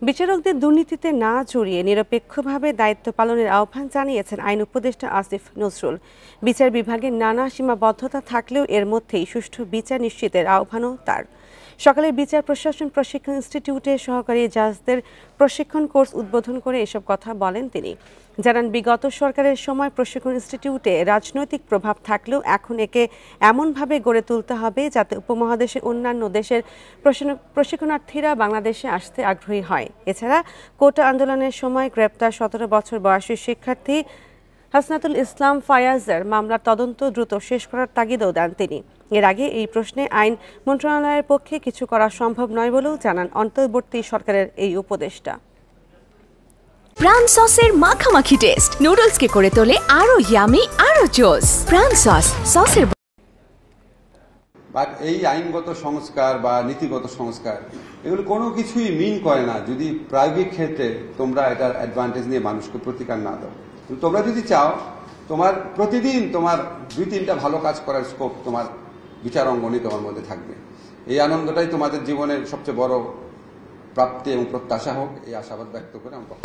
বিচারকদের দুর্নীতিতে না জড়িয়ে নিরপেক্ষভাবে দায়িত্ব পালনের আহ্বান জানিয়েছেন আইন উপদেষ্টা আসিফ নজরুল। বিচার বিভাগের নানা সীমাবদ্ধতা থাকলেও এর মধ্যেই সুষ্ঠু বিচার নিশ্চিতের আহ্বানও তার। সকালে বিচার প্রশাসন প্রশিক্ষণ ইনস্টিটিউটে সহকারী জাজদের প্রশিক্ষণ কোর্স উদ্বোধন করে এসব কথা বলেন তিনি। জানান, বিগত সরকারের সময় প্রশিক্ষণ ইনস্টিটিউটে রাজনৈতিক প্রভাব থাকলেও এখন একে এমনভাবে গড়ে তুলতে হবে যাতে উপমহাদেশের অন্যান্য দেশের প্রশিক্ষণার্থীরা বাংলাদেশে আসতে আগ্রহী হয়। এছাড়া কোটা আন্দোলনের সময় গ্রেপ্তার 17 বছর বয়সী শিক্ষার্থী হাসনাতুল ইসলাম ফায়াজের মামলার তদন্ত দ্রুত শেষ করার তাগিদও দেন তিনি। এর আগে এই প্রশ্নে আইন মন্ত্রণালয়ের পক্ষে কিছু করা সম্ভব নয় বলেও জানান অন্তর্বর্তী সরকারের এই উপদেষ্টা। প্রাণ সসের মাখামাখি টেস্ট নুডলসকে করে তোলে আরো ইয়ামি আরো জোস। প্রাণ সসের বাট এই আইনগত সংস্কার বা নীতিগত সংস্কার এগুলো কোনো কিছুই মিন করে না যদি প্রায়োগিক ক্ষেত্রে তোমরা এটার অ্যাডভান্টেজ নিয়ে মানুষকে প্রতিকার না দাও। তোমরা যদি চাও তোমার প্রতিদিন তোমার 2-3টা ভালো কাজ করার স্কোপ তোমার বিচার অঙ্গনই তোমার মধ্যে থাকবে। এই আনন্দটাই তোমাদের জীবনের সবচেয়ে বড় প্রাপ্তি এবং প্রত্যাশা হোক, এই আশাবাদ ব্যক্ত করে আমরা